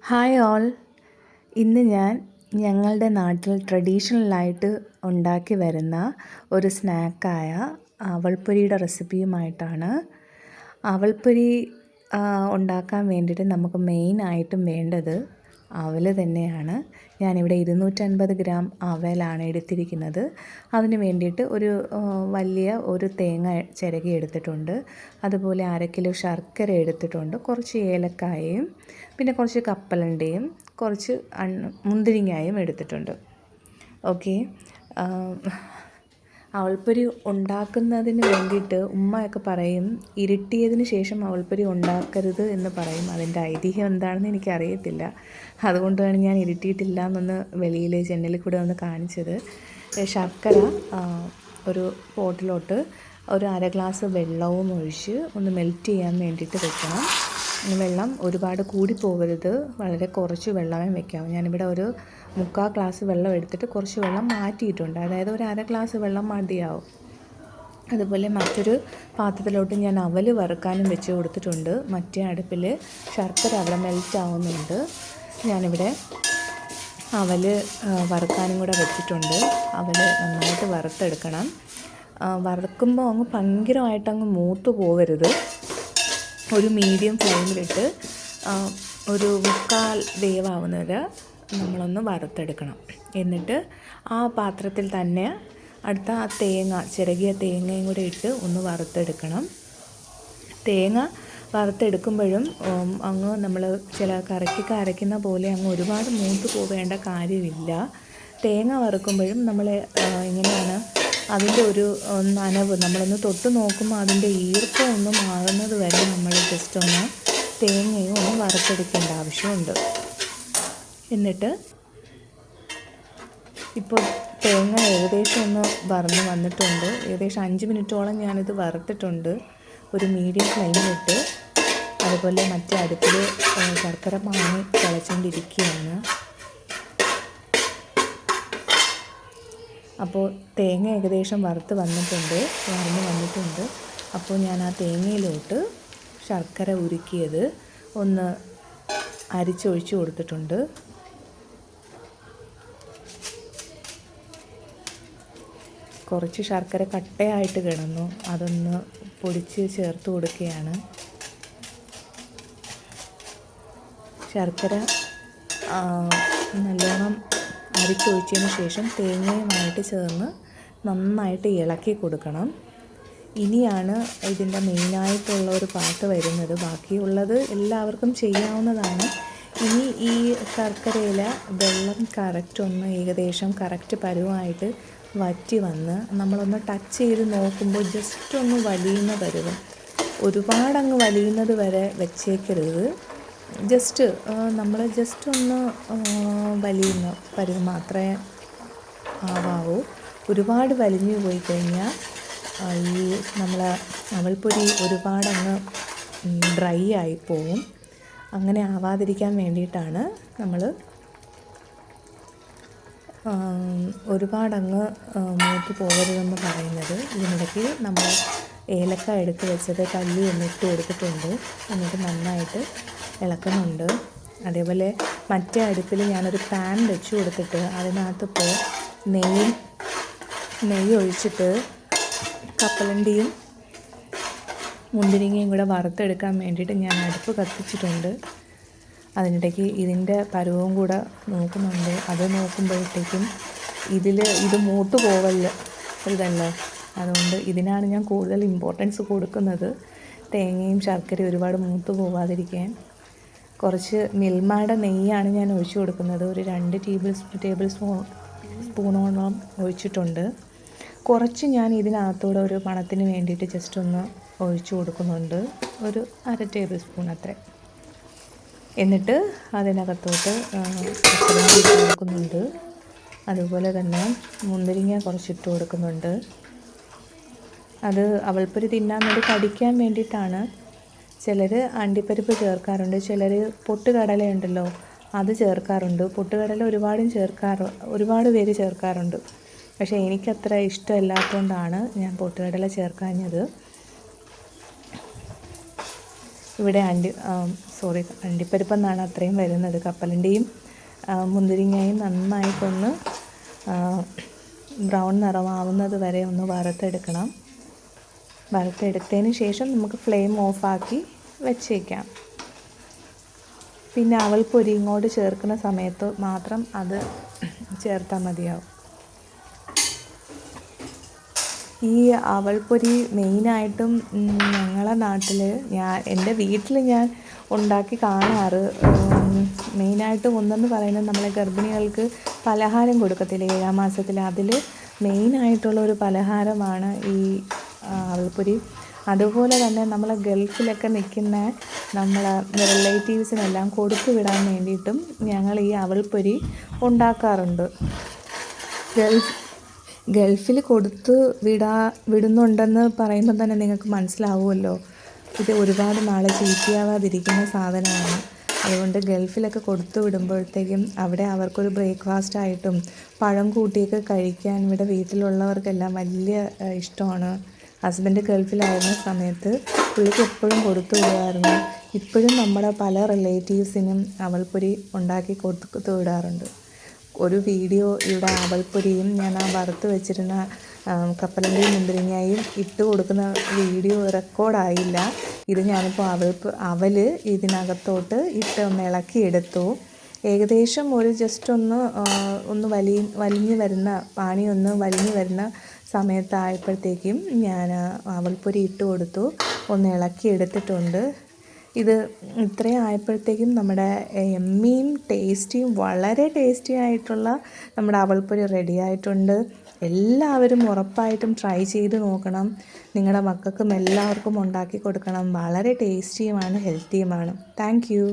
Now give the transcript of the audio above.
Hi all. ഇന്ന് ഞാൻ ഞങ്ങളുടെ നാട്ടിൽ ട്രഡീഷണലായിട്ട് ഉണ്ടാക്കി വരുന്ന ഒരു സ്നാക്കായ അവൽപ്പൊരിയുടെ റെസിപ്പിയുമായിട്ടാണ്. അവൽപ്പൊരി ഉണ്ടാക്കാൻ വേണ്ടിയിട്ട് നമുക്ക് മെയിനായിട്ടും വേണ്ടത് അവൽ തന്നെയാണ്. ഞാനിവിടെ 250 ഗ്രാം അവലാണ് എടുത്തിരിക്കുന്നത്. അതിന് വേണ്ടിയിട്ട് വലിയ ഒരു തേങ്ങ ചിരകി എടുത്തിട്ടുണ്ട്. അതുപോലെ 1/2 കിലോ ശർക്കര എടുത്തിട്ടുണ്ട്. കുറച്ച് ഏലക്കായയും പിന്നെ കുറച്ച് കപ്പലണ്ടിയും കുറച്ച് മുന്തിരിങ്ങയും എടുത്തിട്ടുണ്ട്. ഓക്കെ. അവൽപ്പൊരി ഉണ്ടാക്കുന്നതിന് വേണ്ടിയിട്ട് ഉമ്മയൊക്കെ പറയും, ഇരുട്ടിയതിന് ശേഷം അവൽപ്പൊരി ഉണ്ടാക്കരുത് എന്ന് പറയും. അതിൻ്റെ ഐതിഹ്യം എന്താണെന്ന് എനിക്കറിയത്തില്ല. അതുകൊണ്ടാണ് ഞാൻ ഇരുട്ടിയിട്ടില്ല എന്നൊന്ന് വെളിയിൽ ജനലിൽ കൂടെ ഒന്ന് കാണിച്ചത്. ശർക്കര ഒരു പോട്ടിലോട്ട് ഒരു 1/2 ഗ്ലാസ് വെള്ളവും ഒഴിച്ച് ഒന്ന് മെൽറ്റ് ചെയ്യാൻ വേണ്ടിയിട്ട് വെക്കണം. വെള്ളം ഒരുപാട് കൂടി പോകരുത്, വളരെ കുറച്ച് വെള്ളമേ വെക്കാവൂ. ഞാനിവിടെ ഒരു 3/4 ഗ്ലാസ് വെള്ളം എടുത്തിട്ട് കുറച്ച് വെള്ളം മാറ്റിയിട്ടുണ്ട്. അതായത് ഒരു 1/2 ഗ്ലാസ് വെള്ളം മതിയാവും. അതുപോലെ മറ്റൊരു പാത്രത്തിലോട്ട് ഞാൻ അവൽ വറുക്കാനും വെച്ച് കൊടുത്തിട്ടുണ്ട്. മറ്റേ അടുപ്പിൽ ശർക്കര അവിടെ മെൽറ്റ് ആവുന്നുണ്ട്. ഞാനിവിടെ അവൽ വറുക്കാനും കൂടെ വെച്ചിട്ടുണ്ട്. അവൽ നന്നായിട്ട് വറുത്തെടുക്കണം. വറുക്കുമ്പോൾ ഭയങ്കരമായിട്ടങ്ങ് മൂത്ത് പോകരുത്. ഒരു മീഡിയം ഫ്ലെയിമിലിട്ട് ഒരു 3/4 വേവാവുന്നത് നമ്മളൊന്ന് വറുത്തെടുക്കണം. എന്നിട്ട് ആ പാത്രത്തിൽ തന്നെ അടുത്ത ചിരകിയ തേങ്ങയും കൂടെ ഇട്ട് ഒന്ന് വറുത്തെടുക്കണം. തേങ്ങ വറുത്തെടുക്കുമ്പോഴും നമ്മൾ ചില കറിക്കൊക്കെ അരയ്ക്കുന്ന പോലെ ഒരുപാട് മൂത്ത് പോവേണ്ട കാര്യമില്ല. തേങ്ങ വറുക്കുമ്പോഴും നമ്മൾ എങ്ങനെയാണ് അതിൻ്റെ ഒരു നനവ് നമ്മളൊന്ന് തൊട്ട് നോക്കുമ്പോൾ അതിൻ്റെ ഈർപ്പം ഒന്ന് മാറുന്നത് വരെ നമ്മൾ ജസ്റ്റ് ഒന്ന് തേങ്ങയും ഒന്ന് വറുത്തെടുക്കേണ്ട ആവശ്യമുണ്ട്. എന്നിട്ട് ഇപ്പോൾ തേങ്ങ ഏകദേശം ഒന്ന് വറന്ന് വന്നിട്ടുണ്ട്. ഏകദേശം 5 മിനിറ്റോളം ഞാനിത് വറുത്തിട്ടുണ്ട് ഒരു മീഡിയം ഫ്ലെയിമിലിട്ട്. അതുപോലെ മറ്റേ അടുപ്പിൽ ശർക്കര പാനി തിളച്ചുകൊണ്ടിരിക്കുകയാണ്. അപ്പോൾ തേങ്ങ ഏകദേശം വറുന്ന് വന്നിട്ടുണ്ട്. അപ്പോൾ ഞാൻ ആ തേങ്ങയിലോട്ട് ശർക്കര ഉരുക്കിയത് ഒന്ന് അരിച്ചൊഴിച്ച് കൊടുത്തിട്ടുണ്ട്. കുറച്ച് ശർക്കര കട്ടയായിട്ട് കിടന്നു, അതൊന്ന് പൊടിച്ച് ചേർത്ത് കൊടുക്കുകയാണ്. ശർക്കര നല്ലോണം അരിച്ചൊഴിച്ചതിന് ശേഷം തേങ്ങയുമായിട്ട് ചേർന്ന് നന്നായിട്ട് ഇളക്കി കൊടുക്കണം. ഇനിയാണ് ഇതിൻ്റെ മെയിനായിട്ടുള്ള ഒരു പാട്ട് വരുന്നത്. ബാക്കിയുള്ളത് എല്ലാവർക്കും ചെയ്യാവുന്നതാണ്. ഇനി ഈ ശർക്കരയിൽ വെള്ളം ഏകദേശം കറക്റ്റ് പരുവമായിട്ട് വറ്റി വന്ന് നമ്മളൊന്ന് ടച്ച് ചെയ്ത് നോക്കുമ്പോൾ ജസ്റ്റ് ഒന്ന് വലിയുന്ന പരുവം, ഒരുപാടങ്ങ് വലിയുന്നത് വരെ വെച്ചേക്കരുത്. നമ്മൾ ജസ്റ്റ് ഒന്ന് വലിയുന്ന പരുവം മാത്രമേ ആവാവൂ. ഒരുപാട് വലിഞ്ഞു പോയി കഴിഞ്ഞാൽ ഈ നമ്മളെ അവൽപ്പൊരി ഒരുപാടങ്ങ് ഡ്രൈ ആയി പോവും. അങ്ങനെ ആവാതിരിക്കാൻ വേണ്ടിയിട്ടാണ് നമ്മൾ ഒരുപാടങ്ങ് മൂത്ത് പോകരുതെന്ന് പറയുന്നത്. ഇതിനിടയ്ക്ക് നമ്മൾ ഏലക്ക എടുത്ത് വെച്ചത് തല്ലി ഒന്നിട്ട് കൊടുത്തിട്ടുണ്ട്. എന്നിട്ട് നന്നായിട്ട് ഇളക്കുന്നുണ്ട്. അതേപോലെ മറ്റേ അടുപ്പിൽ ഞാനൊരു പാൻ വെച്ച് കൊടുത്തിട്ട് അതിനകത്തിപ്പോൾ നെയ്യ് ഒഴിച്ചിട്ട് കപ്പലണ്ടിയും മുന്തിരിങ്ങയും കൂടെ വറുത്തെടുക്കാൻ വേണ്ടിയിട്ട് ഞാൻ അടുപ്പ് കത്തിച്ചിട്ടുണ്ട്. അതിനിടയ്ക്ക് ഇതിൻ്റെ പരുവവും കൂടെ നോക്കുന്നുണ്ട്. അത് നോക്കുമ്പോഴത്തേക്കും ഇത് മൂത്ത് പോവല്ലോ. അതുകൊണ്ട് ഇതിനാണ് ഞാൻ കൂടുതൽ ഇമ്പോർട്ടൻസ് കൊടുക്കുന്നത്. തേങ്ങയും ശർക്കരയും ഒരുപാട് മൂത്ത് പോവാതിരിക്കാൻ. കുറച്ച് മിൽമയുടെ നെയ്യാണ് ഞാൻ ഒഴിച്ചു കൊടുക്കുന്നത്. ഒരു 2 ടേബിൾ സ്പൂണോളം ഒഴിച്ചിട്ടുണ്ട്. കുറച്ച് ഞാൻ ഇതിനകത്തൂടെ ഒരു മണത്തിന് വേണ്ടിയിട്ട് ജസ്റ്റ് ഒന്ന് ഒഴിച്ചു കൊടുക്കുന്നുണ്ട്, ഒരു 1/2 ടേബിൾ സ്പൂൺ അത്ര. എന്നിട്ട് അതിനകത്തോട്ട് കപ്പലണ്ടി ഇട്ട് കൊടുക്കുന്നുണ്ട്. അതുപോലെ തന്നെ മുന്തിരിങ്ങ കുറച്ചിട്ട് കൊടുക്കുന്നുണ്ട്. അത് അവൽപ്പൊരി തിന്നാൻ വേണ്ടി കടിക്കാൻ വേണ്ടിയിട്ടാണ്. ചിലർ അണ്ടിപ്പരിപ്പ് ചേർക്കാറുണ്ട്, ചിലർ പൊട്ടുകടലയുണ്ടല്ലോ അത് ചേർക്കാറുണ്ട്. പൊട്ടുകടല ഒരുപാട് പേര് ചേർക്കാറുണ്ട്. പക്ഷേ എനിക്കത്ര ഇഷ്ടമില്ലാത്തതുകൊണ്ടാണ് ഞാൻ പൊട്ടുകടല ചേർക്കാഞ്ഞത്. ഇവിടെ സോറി, അണ്ടിപ്പരിപ്പെന്നാണ് അത്രയും വരുന്നത്. കപ്പലണ്ടിയും മുന്തിരിങ്ങയും നന്നായിട്ടൊന്ന് ബ്രൗൺ നിറമാവുന്നത് വരെ ഒന്ന് വറുത്തെടുക്കണം. വറുത്തെടുത്തതിന് ശേഷം നമുക്ക് ഫ്ലെയിം ഓഫാക്കി വെച്ചേക്കാം. പിന്നെ അവൽപ്പൊരി ഇങ്ങോട്ട് ചേർക്കുന്ന സമയത്ത് മാത്രം അത് ചേർത്താൽ മതിയാവും. ഈ അവൽപ്പൊരി മെയിനായിട്ടും ഞങ്ങളെ നാട്ടിൽ എൻ്റെ വീട്ടിൽ ഞാൻ ഉണ്ടാക്കി കാണാറ്. മെയിനായിട്ടും ഒന്നെന്ന് പറയുന്നത് നമ്മളെ ഗർഭിണികൾക്ക് പലഹാരം കൊടുക്കത്തില്ലേ 7-ാം മാസത്തിൽ, അതിൽ മെയിനായിട്ടുള്ള ഒരു പലഹാരമാണ് ഈ അവൽപ്പൊരി. അതുപോലെ തന്നെ നമ്മൾ ഗൾഫിലൊക്കെ നിൽക്കുന്ന നമ്മളെ റിലേറ്റീവ്സിനെല്ലാം കൊടുത്തു വിടാൻ വേണ്ടിയിട്ടും ഞങ്ങൾ ഈ അവൽപ്പൊരി ഉണ്ടാക്കാറുണ്ട്. ഗൾഫിൽ കൊടുത്ത് വിടുന്നുണ്ടെന്ന് പറയുമ്പോൾ തന്നെ നിങ്ങൾക്ക് മനസ്സിലാവുമല്ലോ, ഇത് ഒരുപാട് നാൾ ചീത്തയാവാതിരിക്കുന്ന സാധനമാണ്. അതുകൊണ്ട് ഗൾഫിലൊക്കെ കൊടുത്തു വിടുമ്പോഴത്തേക്കും അവിടെ അവർക്കൊരു ബ്രേക്ക്ഫാസ്റ്റായിട്ടും പഴം കൂട്ടിയൊക്കെ കഴിക്കാൻ ഇവിടെ വീട്ടിലുള്ളവർക്കെല്ലാം വലിയ ഇഷ്ടമാണ്. ഹസ്ബൻഡ് ഗൾഫിലായിരുന്ന സമയത്ത് പുള്ളിക്ക് എപ്പോഴും കൊടുത്തു വിടുമായിരുന്നു. ഇപ്പോഴും നമ്മുടെ പല റിലേറ്റീവ്സിനും അവൽപ്പൊരി ഉണ്ടാക്കി കൊടുത്തു വിടാറുണ്ട്. ഒരു വീഡിയോ ഇവിടെ അവൽപ്പൊരിയും ഞാൻ ആ വറുത്ത് വെച്ചിരുന്ന കപ്പലണ്ടിയും മുന്തിരിങ്ങയും ഇട്ട് കൊടുക്കുന്ന വീഡിയോ റെക്കോർഡായില്ല. ഇത് ഞാനിപ്പോൾ അവൽ ഇതിനകത്തോട്ട് ഇട്ട് ഒന്ന് ഇളക്കിയെടുത്തു. ഏകദേശം ഒരു ജസ്റ്റ് ഒന്ന് വലിഞ്ഞ് വരുന്ന പാനിയൊന്ന് വലിഞ്ഞ് വരുന്ന സമയത്തായപ്പോഴത്തേക്കും ഞാൻ അവൽപ്പൊരി ഇട്ട് കൊടുത്തു, ഒന്ന് ഇളക്കിയെടുത്തിട്ടുണ്ട്. ഇത് ഇത്രയും ആയപ്പോഴത്തേക്കും നമ്മുടെ യമ്മിയും ടേസ്റ്റിയും വളരെ ടേസ്റ്റി ആയിട്ടുള്ള നമ്മുടെ അവൽപ്പൊരി റെഡി ആയിട്ടുണ്ട്. എല്ലാവരും ഉറപ്പായിട്ടും ട്രൈ ചെയ്ത് നോക്കണം. നിങ്ങളുടെ മക്കൾക്കും എല്ലാവർക്കും ഉണ്ടാക്കി കൊടുക്കണം. വളരെ ടേസ്റ്റിയുമാണ്, ഹെൽത്തിയുമാണ്. Thank you.